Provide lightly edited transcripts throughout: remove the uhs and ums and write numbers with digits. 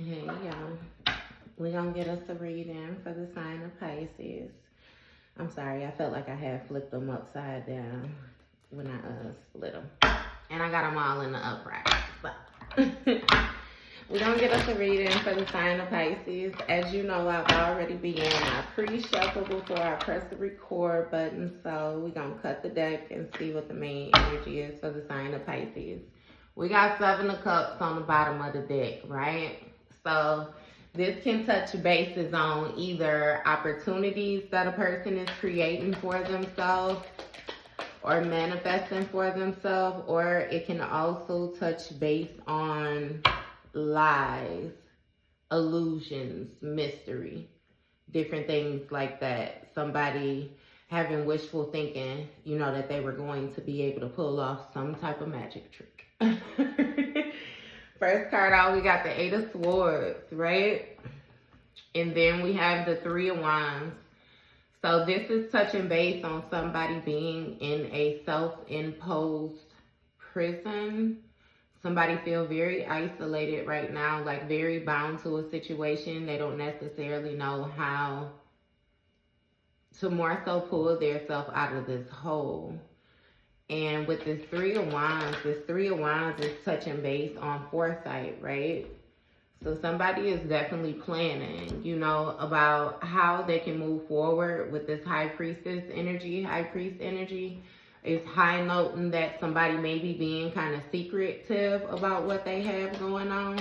Hey, y'all. We're going to get us a reading for the sign of Pisces. I'm sorry, I felt like I had flipped them upside down when I split them. And I got them all in the upright. So, we're going to get us a reading for the sign of Pisces. As you know, I've already began my pre-shuffle before I press the record button. So, we're going to cut the deck and see what the main energy is for the sign of Pisces. We got 7 of Cups on the bottom of the deck, right? So this can touch bases on either opportunities that a person is creating for themselves or manifesting for themselves, or it can also touch base on lies, illusions, mystery, different things like that. Somebody having wishful thinking, you know, that they were going to be able to pull off some type of magic trick. First card out, we got the 8 of Swords, right? And then we have the 3 of Wands. So this is touching base on somebody being in a self-imposed prison. Somebody feel very isolated right now, like very bound to a situation. They don't necessarily know how to more so pull themselves out of this hole. And with this 3 of Wands, this 3 of Wands is touching base on foresight, right? So somebody is definitely planning, you know, about how they can move forward with this High Priestess energy. High Priest energy is high noting that somebody may be being kind of secretive about what they have going on.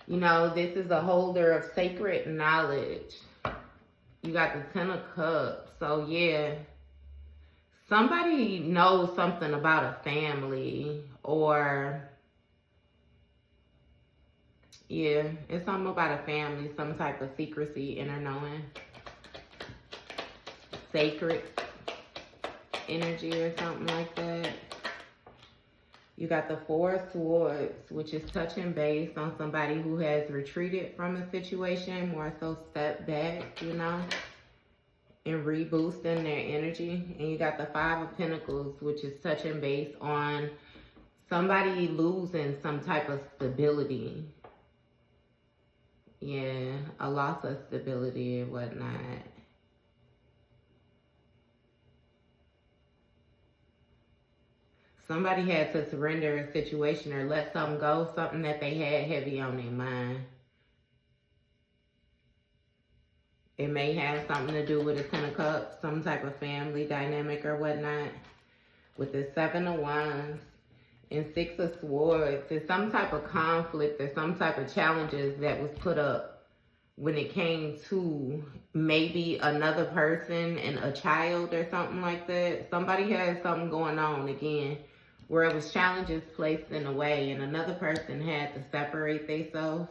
You know, this is a holder of sacred knowledge. You got the 10 of Cups. So, yeah. Somebody knows something about a family, or, yeah, it's something about a family, some type of secrecy, inner knowing, sacred energy or something like that. You got the 4 of Swords, which is touching base on somebody who has retreated from a situation, more so step back, you know, and reboosting their energy. And you got the 5 of Pentacles, which is touching base on somebody losing some type of stability. Yeah, a loss of stability and whatnot. Somebody had to surrender a situation or let something go, something that they had heavy on their mind. It may have something to do with a 10 of Cups, some type of family dynamic or whatnot. With the 7 of Wands and 6 of Swords, there's some type of conflict or some type of challenges that was put up when it came to maybe another person and a child or something like that. Somebody had something going on again where it was challenges placed in a way and another person had to separate themselves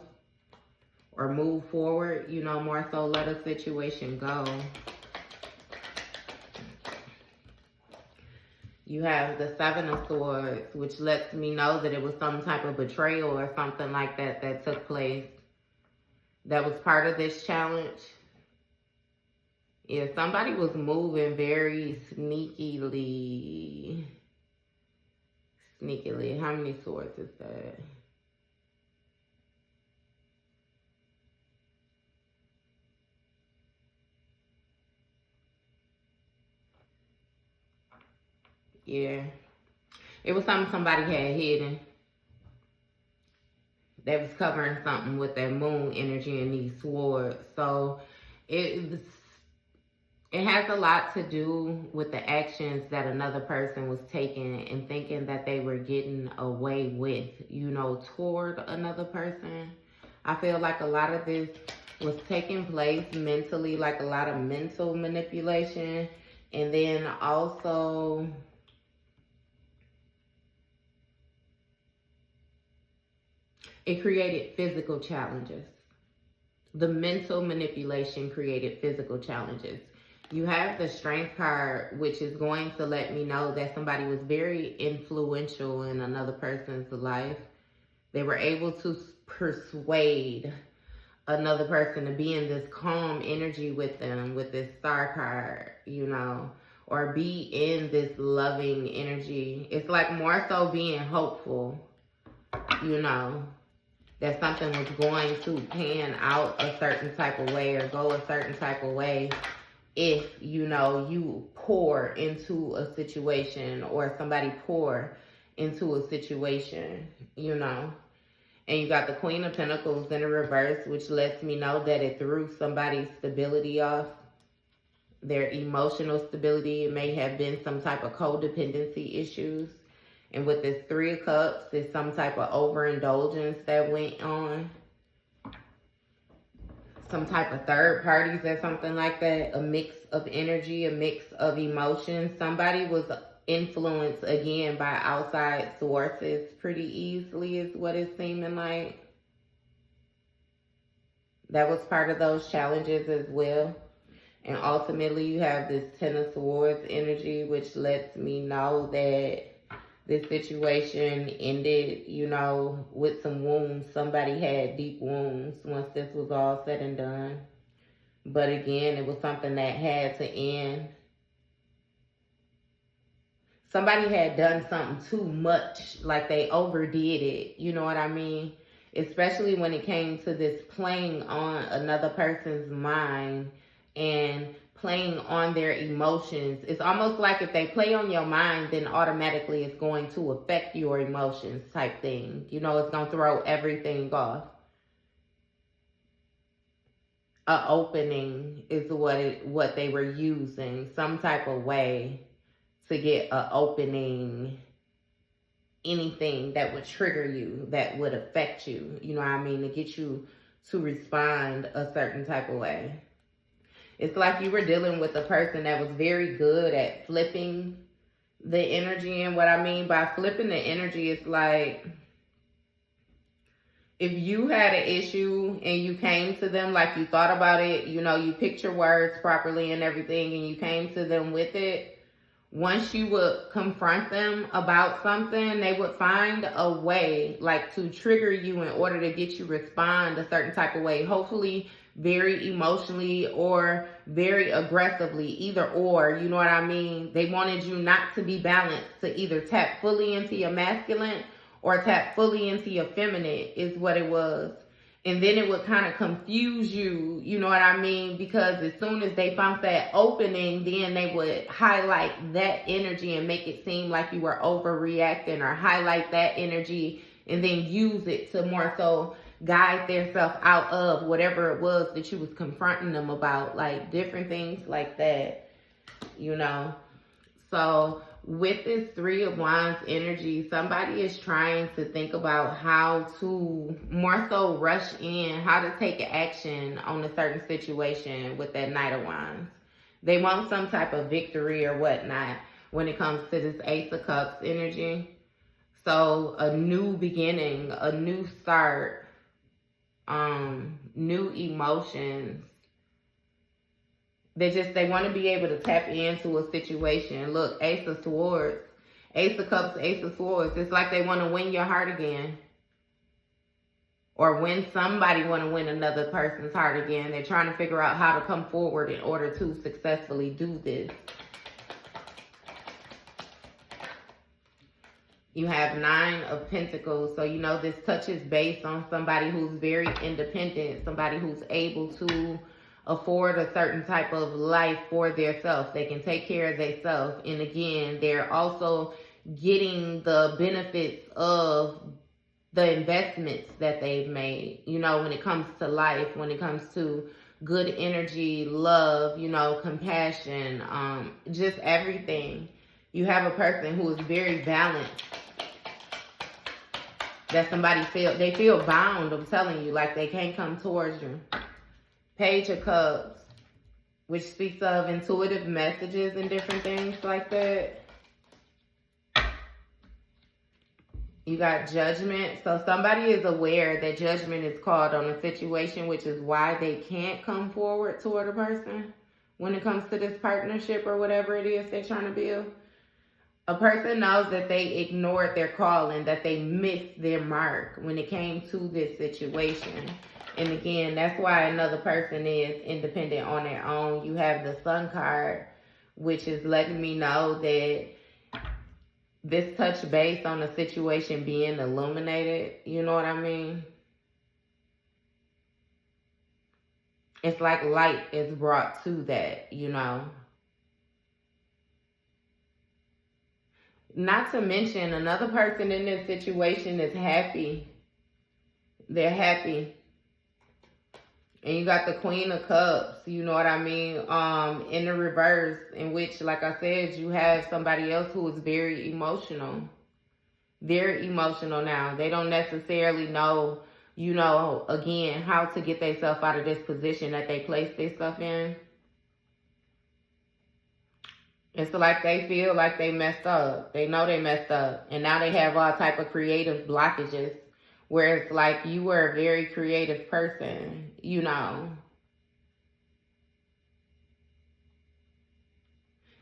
or move forward, you know, more so let a situation go. You have the 7 of Swords, which lets me know that it was some type of betrayal or something like that that took place that was part of this challenge. Yeah, somebody was moving very sneakily. Sneakily. How many swords is that? Yeah. It was something somebody had hidden. They was covering something with that moon energy and these swords. So it has a lot to do with the actions that another person was taking and thinking that they were getting away with, you know, toward another person. I feel like a lot of this was taking place mentally, like a lot of mental manipulation. And then also it created physical challenges. The mental manipulation created physical challenges. You have the Strength card, which is going to let me know that somebody was very influential in another person's life. They were able to persuade another person to be in this calm energy with them, with this Star card, you know, or be in this loving energy. It's like more so being hopeful, you know. that something was going to pan out a certain type of way or go a certain type of way if, you know, you pour into a situation or somebody pour into a situation, you know. And you got the Queen of Pentacles in the reverse, which lets me know that it threw somebody's stability off, their emotional stability. It may have been some type of codependency issues. And with this Three of Cups, there's some type of overindulgence that went on. Some type of third parties or something like that. A mix of energy, a mix of emotions. Somebody was influenced again by outside sources pretty easily is what it's seeming like. That was part of those challenges as well. And ultimately you have this Ten of Swords energy, which lets me know that this situation ended, you know, with some wounds. Somebody had deep wounds once this was all said and done. But again, it was something that had to end. Somebody had done something too much, like they overdid it, you know what I mean? Especially when it came to this playing on another person's mind and playing on their emotions. It's almost like if they play on your mind, then automatically it's going to affect your emotions type thing. You know, it's going to throw everything off. A opening is what they were using, some type of way to get a opening, anything that would trigger you, that would affect you, you know what I mean, to get you to respond a certain type of way. It's like you were dealing with a person that was very good at flipping the energy. And what I mean by flipping the energy, it's like if you had an issue and you came to them, like you thought about it, you know, you picked your words properly and everything, and you came to them with it. Once you would confront them about something, they would find a way like to trigger you in order to get you respond a certain type of way. Hopefully very emotionally or very aggressively, either or, you know what I mean? They wanted you not to be balanced, to either tap fully into your masculine or tap fully into your feminine is what it was. And then it would kind of confuse you, you know what I mean? Because as soon as they found that opening, then they would highlight that energy and make it seem like you were overreacting, or highlight that energy and then use it to more so guide themselves out of whatever it was that you was confronting them about, like different things like that, you know? So with this Three of Wands energy, somebody is trying to think about how to more so rush in, how to take action on a certain situation with that Knight of Wands. They want some type of victory or whatnot when it comes to this Ace of Cups energy. So a new beginning, a new start, new emotions. They want to be able to tap into a situation. Look, Ace of Swords, Ace of Cups, Ace of Swords. It's like they want to win your heart again. Or when somebody want to win another person's heart again. They're trying to figure out how to come forward in order to successfully do this. You have Nine of Pentacles. So, you know, this touches base on somebody who's very independent, somebody who's able to afford a certain type of life for themselves. They can take care of themselves. And again, they're also getting the benefits of the investments that they've made, you know, when it comes to life, when it comes to good energy, love, you know, compassion, just everything. You have a person who is very balanced. That somebody they feel bound, I'm telling you, like they can't come towards you. Page of Cups, which speaks of intuitive messages and different things like that. You got Judgment. So somebody is aware that judgment is called on a situation, which is why they can't come forward toward a person when it comes to this partnership or whatever it is they're trying to build. A person knows that they ignored their calling, that they missed their mark when it came to this situation. And again, that's why another person is independent on their own. You have the Sun card, which is letting me know that this touch base on a situation being illuminated. You know what I mean? It's like light is brought to that, you know. Not to mention, another person in this situation is happy. They're happy. And you got the Queen of Cups, you know what I mean? In the reverse, in which, like I said, you have somebody else who is very emotional. Very emotional now. They don't necessarily know, you know, again, how to get themselves out of this position that they place themselves in. It's like they feel like they messed up. They know they messed up. And now they have all type of creative blockages. Where it's like you were a very creative person, you know.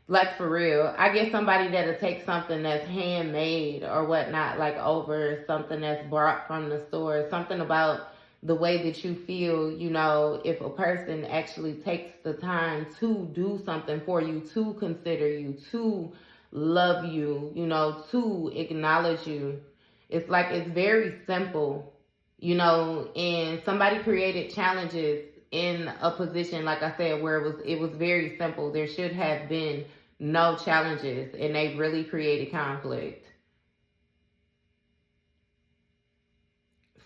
Like for real. I get somebody that'll take something that's handmade or whatnot, like over something that's brought from the store. Something about the way that you feel, you know, if a person actually takes the time to do something for you, to consider you, to love you, you know, to acknowledge you. It's like it's very simple, you know, and somebody created challenges in a position, like I said, where it was very simple. There should have been no challenges, and they really created conflict.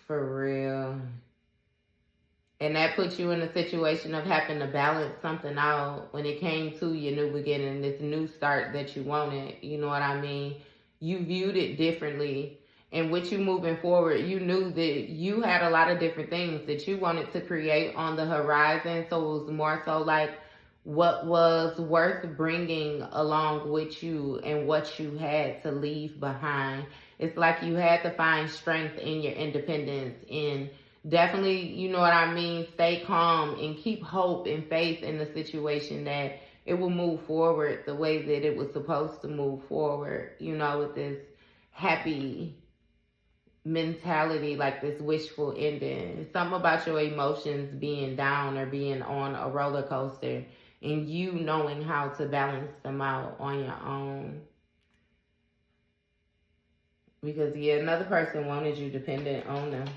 For real. And that puts you in a situation of having to balance something out when it came to your new beginning, this new start that you wanted. You know what I mean? You viewed it differently. And with you moving forward, you knew that you had a lot of different things that you wanted to create on the horizon. So it was more so like what was worth bringing along with you and what you had to leave behind. It's like you had to find strength in your independence and definitely, you know what I mean, stay calm and keep hope and faith in the situation that it will move forward the way that it was supposed to move forward, you know, with this happy mentality, like this wishful ending. It's something about your emotions being down or being on a roller coaster and you knowing how to balance them out on your own. Because, yeah, another person wanted you dependent on them.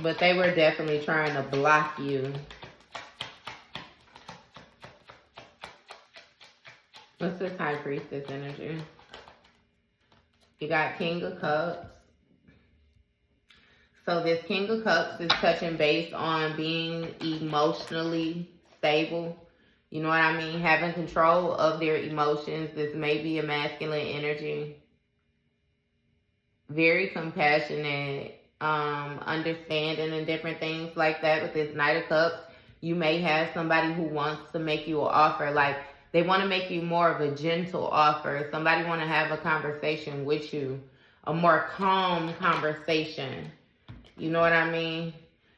But they were definitely trying to block you. What's this High Priestess energy? You got King of Cups. So this King of Cups is touching base on being emotionally stable. You know what I mean? Having control of their emotions. This may be a masculine energy. Very compassionate. Understanding and different things like that. With this Knight of Cups, you may have somebody who wants to make you an offer, like they want to make you more of a gentle offer. Somebody want to have a conversation with you, a more calm conversation, you know what I mean?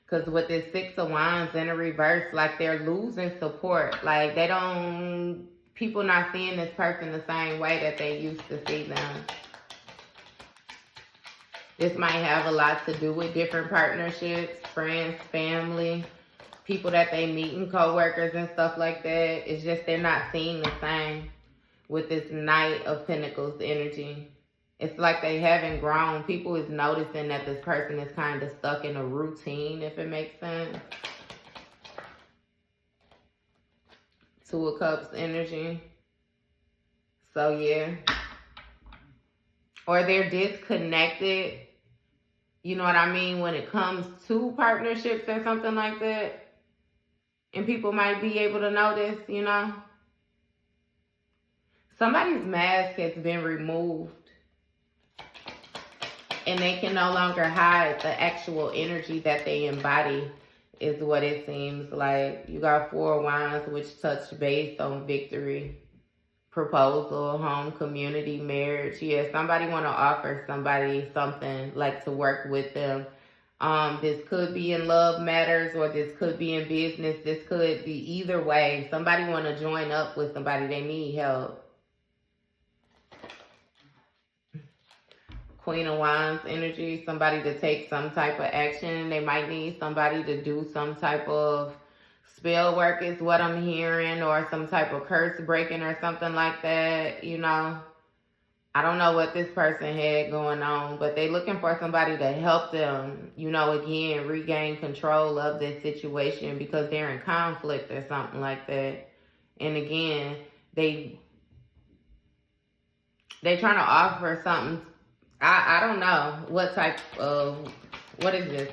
Because with this Six of Wands in a reverse, like they're losing support, like they don't, people not seeing this person the same way that they used to see them. This might have a lot to do with different partnerships, friends, family, people that they meet and co-workers and stuff like that. It's just they're not seeing the same with this Knight of Pentacles energy. It's like they haven't grown. People is noticing that this person is kind of stuck in a routine, if it makes sense. Two of Cups energy. So, yeah. Or they're disconnected. You know what I mean? When it comes to partnerships or something like that. And people might be able to notice, you know. Somebody's mask has been removed. And they can no longer hide the actual energy that they embody, is what it seems like. You got Four of Wands, which touch base on victory, proposal, home, community, marriage. Yeah, somebody want to offer somebody something, like to work with them. This could be in love matters, or this could be in business. This could be either way. Somebody want to join up with somebody. They need help. Queen of Wands energy, somebody to take some type of action. They might need somebody to do some type of spell work is what I'm hearing, or some type of curse breaking or something like that, you know. I don't know what this person had going on, but they looking for somebody to help them, you know, again, regain control of this situation because they're in conflict or something like that. And again, they trying to offer something. I don't know what type of, what is this?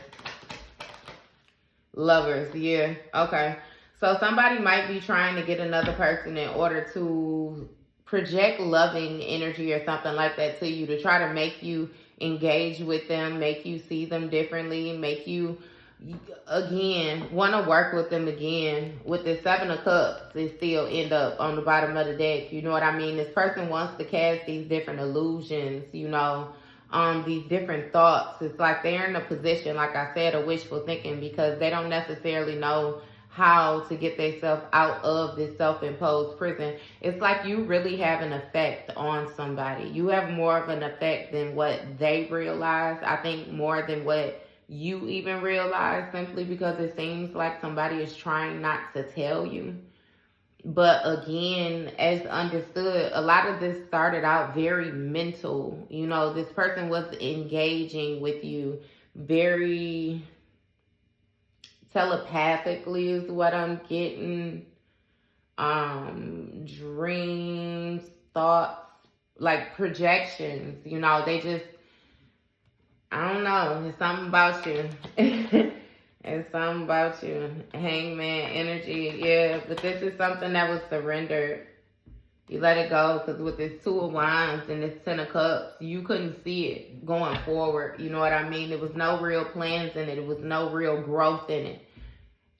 Lovers, yeah, okay. So somebody might be trying to get another person in order to project loving energy or something like that to you, to try to make you engage with them, make you see them differently, make you, again, want to work with them again. With the Seven of Cups, it still end up on the bottom of the deck. You know what I mean? This person wants to cast these different illusions, you know, these different thoughts. It's like they're in a position, like I said, of wishful thinking because they don't necessarily know how to get themselves out of this self-imposed prison. It's like you really have an effect on somebody. You have more of an effect than what they realize. I think more than what you even realize, simply because it seems like somebody is trying not to tell you. But again, as understood, a lot of this started out very mental. You know, this person was engaging with you very telepathically is what I'm getting. Dreams, thoughts, like projections. You know, they just, I don't know, it's something about you. It's something about you. Hangman energy, yeah. But this is something that was surrendered. You let it go, because with this Two of Wands and this Ten of Cups, you couldn't see it going forward. You know what I mean? There was no real plans in it. There was no real growth in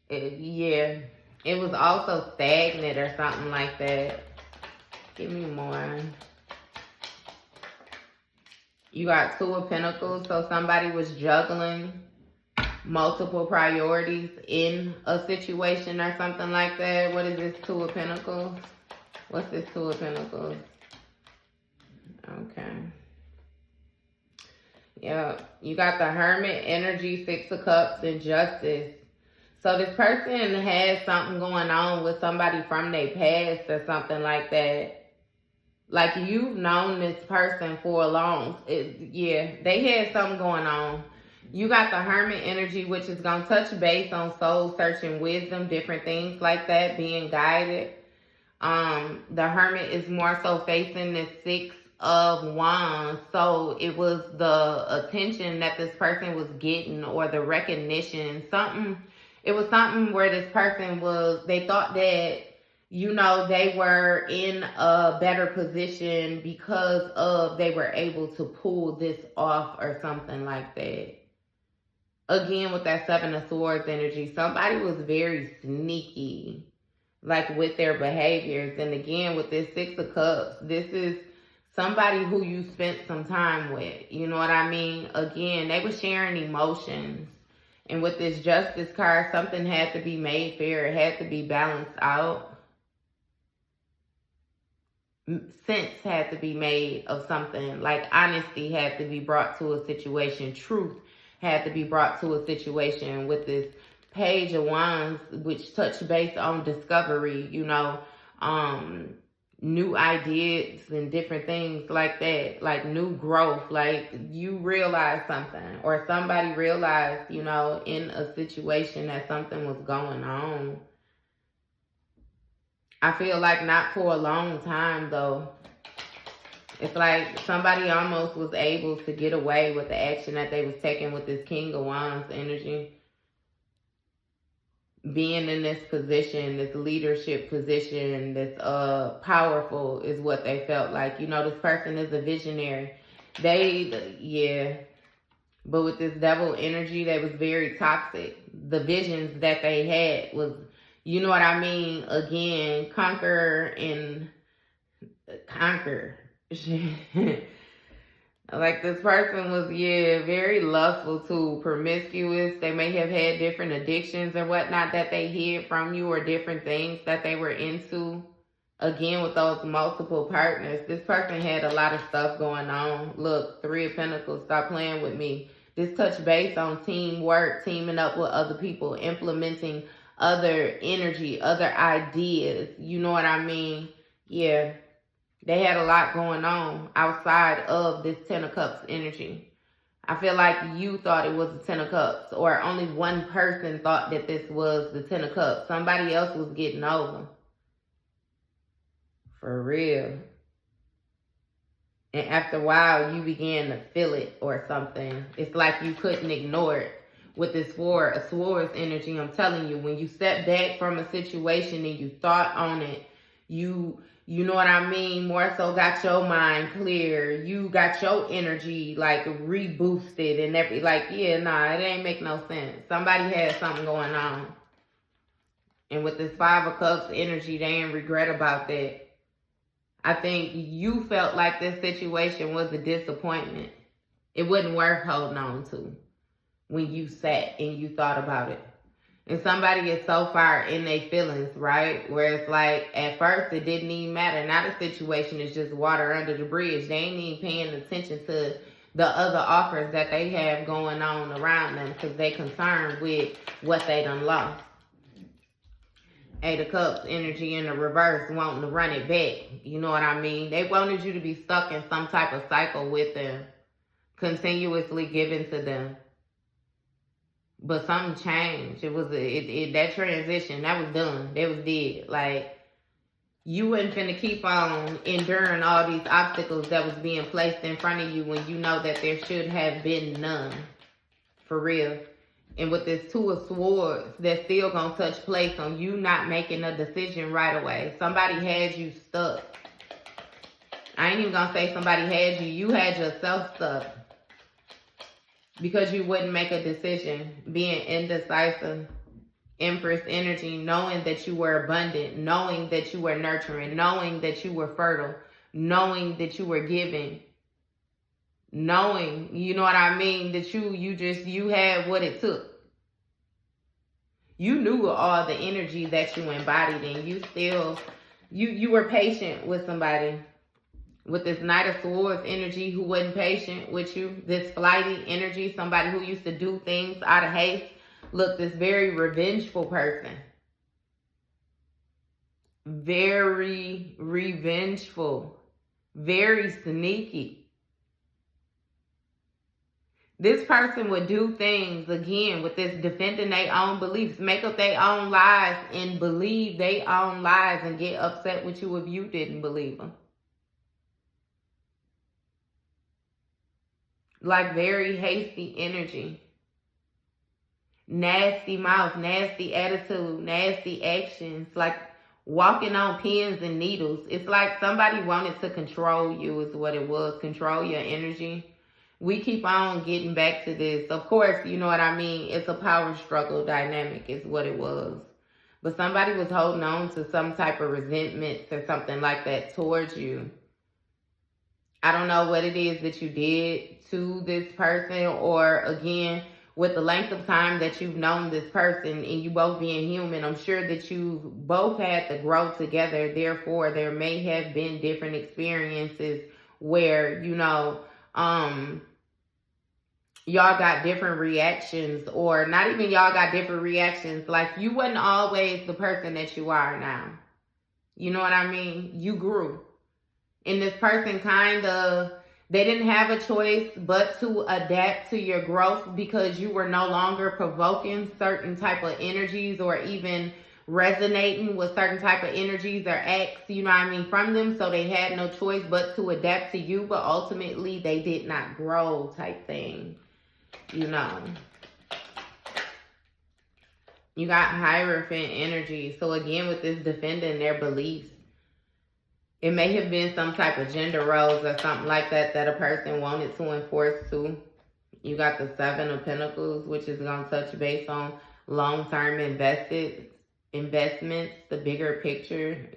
it. Yeah. It was also stagnant or something like that. Give me more. You got Two of Pentacles, so somebody was juggling multiple priorities in a situation or something like that. What is this Two of Pentacles? What's this Two of Pentacles? Okay. Yeah, you got the Hermit energy, Six of Cups, and Justice. So this person has something going on with somebody from their past or something like that. Like you've known this person for a long, yeah, they had something going on. You got the Hermit energy, which is going to touch base on soul searching, wisdom, different things like that, being guided. The Hermit is more so facing the Six of Wands. So it was the attention that this person was getting, or the recognition, something. It was something where this person was, they thought that, you know, they were in a better position because of, they were able to pull this off or something like that. Again, with that Seven of Swords energy, somebody was very sneaky, like with their behaviors. And again, with this Six of Cups, this is somebody who you spent some time with. You know what I mean? Again, they were sharing emotions. And with this Justice card, something had to be made fair. It had to be balanced out. Sense had to be made of something. Like honesty had to be brought to a situation. Truth had to be brought to a situation. With this Page of Wands, which touched base on discovery, you know, new ideas and different things like that, like new growth, like you realize something, or somebody realized, you know, in a situation that something was going on. I feel like not for a long time though. It's like somebody almost was able to get away with the action that they was taking with this King of Wands energy. Being in this position, this leadership position, this powerful is what they felt like. You know, this person is a visionary. Yeah. But with this Devil energy, they was very toxic. The visions that they had was, you know what I mean? Again, conquer. Like this person was, yeah, very lustful too, promiscuous. They may have had different addictions or whatnot that they hid from you, or different things that they were into. Again, with those multiple partners, this person had a lot of stuff going on. Look, Three of Pentacles, stop playing with me. This touch base on teamwork, teaming up with other people, implementing other energy, other ideas. You know what I mean? Yeah. They had a lot going on outside of this Ten of Cups energy. I feel like you thought it was the Ten of Cups, or only one person thought that this was the Ten of Cups. Somebody else was getting over. For real. And after a while, you began to feel it or something. It's like you couldn't ignore it. With this swords energy, I'm telling you, when you step back from a situation and you thought on it, you know what I mean? More so got your mind clear. You got your energy like reboosted and it ain't make no sense. Somebody had something going on. And with this Five of Cups energy, they ain't regret about that. I think you felt like this situation was a disappointment. It wasn't worth holding on to when you sat and you thought about it. And somebody is so far in their feelings, right? Where it's like, at first it didn't even matter. Now the situation is just water under the bridge. They ain't even paying attention to the other offers that they have going on around them because they concerned with what they done lost. Eight of Cups energy in the reverse, wanting to run it back. You know what I mean? They wanted you to be stuck in some type of cycle with them, continuously giving to them. But something changed. It was that transition, that was done. That was dead. Like, you wasn't finna keep on enduring all these obstacles that was being placed in front of you when you know that there should have been none. For real. And with this Two of Swords, that's still gonna touch place on you not making a decision right away. Somebody had you stuck. I ain't even gonna say somebody had you. You had yourself stuck. Because you wouldn't make a decision, being indecisive. Empress energy, knowing that you were abundant, knowing that you were nurturing, knowing that you were fertile, knowing that you were giving, knowing, you know what I mean, that you had what it took. You knew all the energy that you embodied, and you were patient with somebody. With this Knight of Swords energy who wasn't patient with you. This flighty energy, somebody who used to do things out of haste. Look, this very revengeful person. Very revengeful. Very sneaky. This person would do things, again, with this defending their own beliefs. Make up their own lies and believe their own lies and get upset with you if you didn't believe them. Like very hasty energy. Nasty mouth, nasty attitude, nasty actions. Like walking on pins and needles. It's like somebody wanted to control you is what it was. Control your energy. We keep on getting back to this. Of course, you know what I mean? It's a power struggle dynamic is what it was. But somebody was holding on to some type of resentment or something like that towards you. I don't know what it is that you did to this person, or again, with the length of time that you've known this person and you both being human, I'm sure that you both had to grow together. Therefore, there may have been different experiences where, y'all got different reactions, or not even y'all got different reactions. Like, you wasn't always the person that you are now. You know what I mean? You grew. And this person they didn't have a choice but to adapt to your growth because you were no longer provoking certain type of energies or even resonating with certain type of energies or acts, you know what I mean, from them. So they had no choice but to adapt to you, but ultimately they did not grow type thing, You got Hierophant energy. So again, with this defending their beliefs, it may have been some type of gender roles or something like that a person wanted to enforce too. You got the Seven of Pentacles, which is going to touch base on long-term investments, the bigger picture,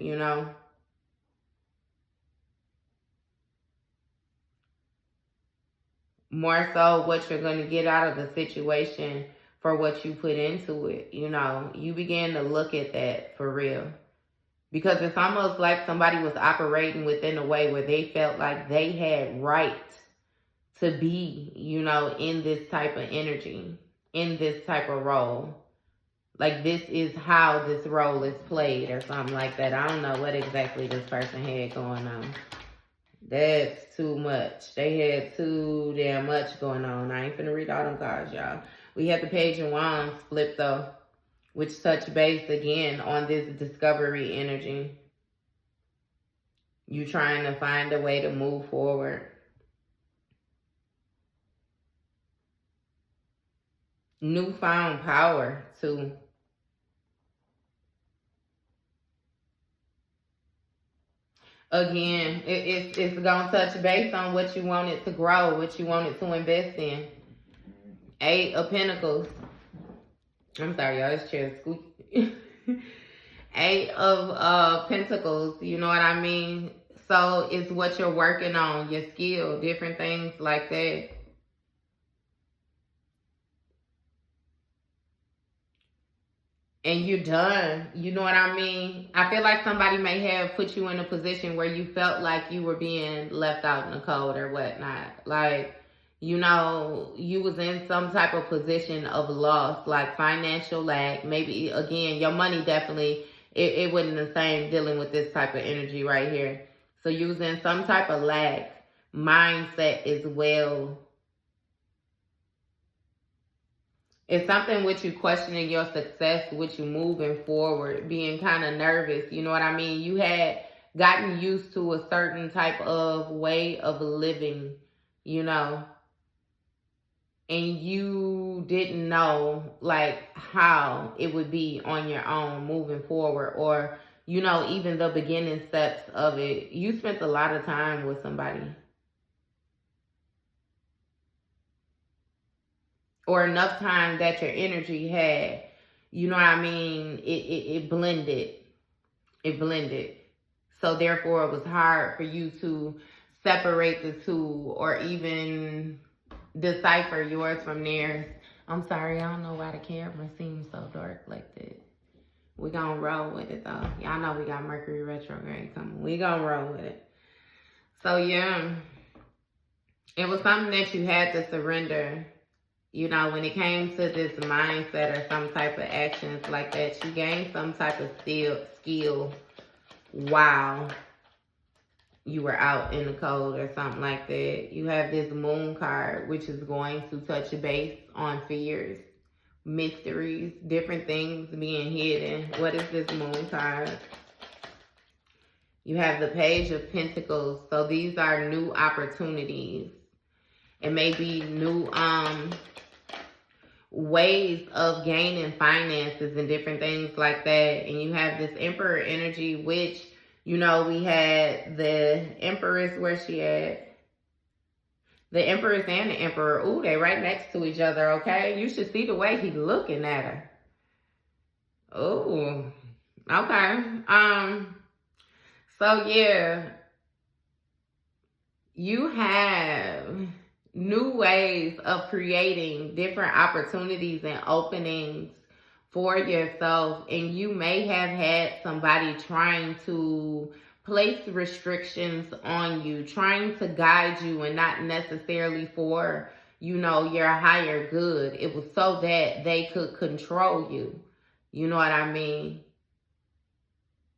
More so what you're going to get out of the situation for what you put into it, You begin to look at that for real. Because it's almost like somebody was operating within a way where they felt like they had right to be, in this type of energy, in this type of role. Like, this is how this role is played or something like that. I don't know what exactly this person had going on. That's too much. They had too damn much going on. I ain't finna read all them cards, y'all. We had the Page of Wands flip though, which touch base again on this discovery energy. You trying to find a way to move forward. Newfound power too. Again, it's going to touch base on what you want it to grow, what you want it to invest in. 8 of Pentacles. I'm sorry, y'all. This chair is squeaky. 8 of Pentacles. You know what I mean? So it's what you're working on, your skill, different things like that. And you're done. You know what I mean? I feel like somebody may have put you in a position where you felt like you were being left out in the cold or whatnot. Like, you know, you was in some type of position of loss, like financial lack. Maybe, again, your money definitely, it wasn't the same dealing with this type of energy right here. So you was in some type of lack mindset as well. It's something with you questioning your success, with you moving forward, being kind of nervous. You know what I mean? You had gotten used to a certain type of way of living, you know, and you didn't know, like, how it would be on your own moving forward, or, you know, even the beginning steps of it. You spent a lot of time with somebody. Or enough time that your energy had, you know what I mean, it blended. It blended. So therefore it was hard for you to separate the two or even decipher yours from theirs. I'm sorry, I don't know why the camera seems so dark like that. We gonna roll with it though. Y'all know we got Mercury retrograde coming. We gonna roll with it. So yeah, it was something that you had to surrender. You know, when it came to this mindset or some type of actions like that, you gained some type of skill while you were out in the cold or something like that. You have this moon card, which is going to touch base on fears, mysteries, different things being hidden. What is this moon card? You have the Page of Pentacles. So these are new opportunities. It may be new ways of gaining finances and different things like that. And you have this Emperor energy, which, you know, we had the Empress, where she at? The Empress and the Emperor. Ooh, they right next to each other, okay? You should see the way he's looking at her. Ooh, okay. So yeah, you have new ways of creating different opportunities and openings for yourself. And you may have had somebody trying to place restrictions on you, trying to guide you, and not necessarily for, you know, your higher good. It was so that they could control you. You know what I mean?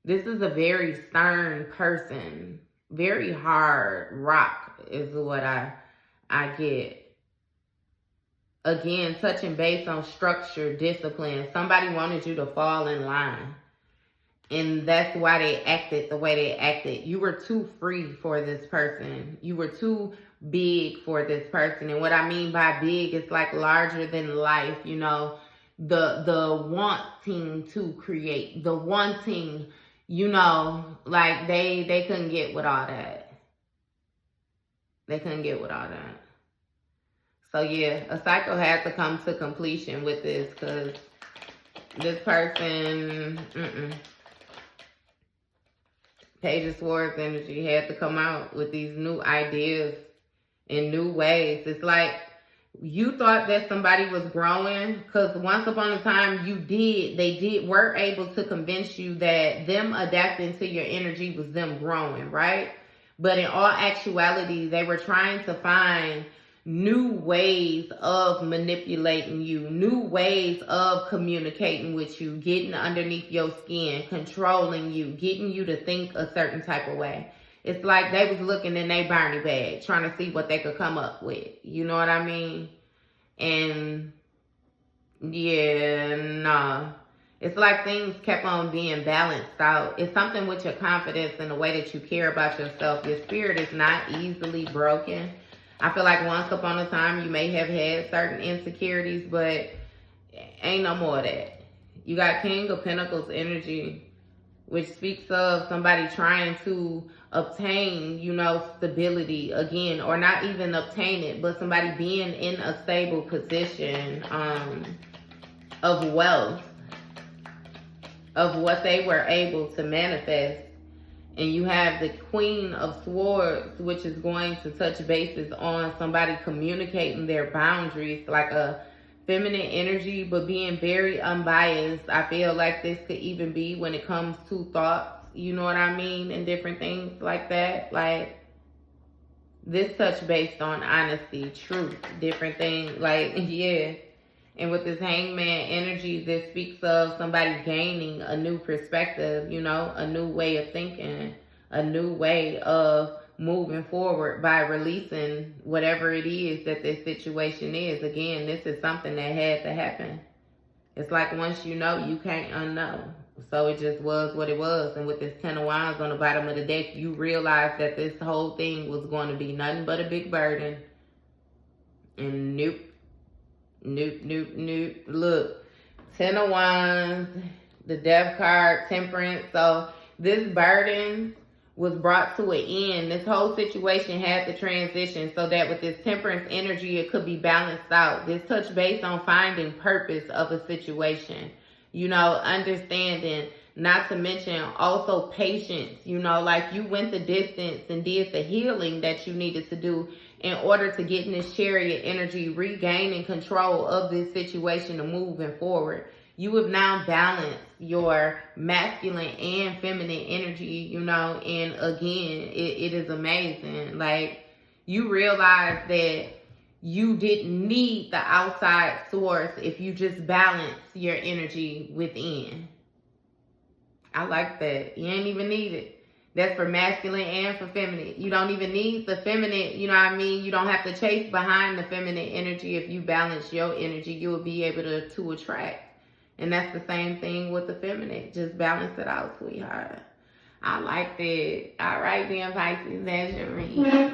This is a very stern person. Very hard rock is what I get. Again, touching base on structure, discipline. Somebody wanted you to fall in line. And that's why they acted the way they acted. You were too free for this person. You were too big for this person. And what I mean by big is like larger than life, you know. The wanting to create. The wanting, you know, like they couldn't get with all that. They couldn't get with all that. So yeah, a cycle had to come to completion with this, because this person, Page of Swords energy had to come out with these new ideas in new ways. It's like you thought that somebody was growing, because once upon a time they were able to convince you that them adapting to your energy was them growing, right? But in all actuality, they were trying to find new ways of manipulating you, new ways of communicating with you, getting underneath your skin, controlling you, getting you to think a certain type of way. It's like they was looking in their Barney bag, trying to see what they could come up with. You know what I mean? And yeah, nah. It's like things kept on being balanced out. It's something with your confidence and the way that you care about yourself. Your spirit is not easily broken. I feel like once upon a time you may have had certain insecurities, but ain't no more of that. You got King of Pentacles energy, which speaks of somebody trying to obtain, you know, stability again, or not even obtain it, but somebody being in a stable position of wealth, of what they were able to manifest. And you have the Queen of Swords, which is going to touch bases on somebody communicating their boundaries, like a feminine energy, but being very unbiased. I feel like this could even be when it comes to thoughts, you know what I mean, and different things like that. Like, this touch based on honesty, truth, different things, like, yeah. And with this Hangman energy, this speaks of somebody gaining a new perspective, you know, a new way of thinking, a new way of moving forward by releasing whatever it is that this situation is. Again, this is something that had to happen. It's like once you know, you can't unknow. So it just was what it was. And with this 10 of Wands on the bottom of the deck, you realize that this whole thing was going to be nothing but a big burden. And nope. Look, 10 of Wands, the Death card, Temperance. So this burden was brought to an end. This whole situation had to transition so that with this Temperance energy, it could be balanced out. This touch base on finding purpose of a situation, you know, understanding, not to mention also patience, you know, like you went the distance and did the healing that you needed to do in order to get in this Chariot energy, regaining control of this situation and moving forward. You have now balanced your masculine and feminine energy, you know, and again, it is amazing. Like, you realize that you didn't need the outside source if you just balance your energy within. I like that. You ain't even need it. That's for masculine and for feminine. You don't even need the feminine, you know what I mean? You don't have to chase behind the feminine energy. If you balance your energy, you will be able to attract. And that's the same thing with the feminine. Just balance it out, sweetheart. I like that. All right, then, Pisces, that's your read.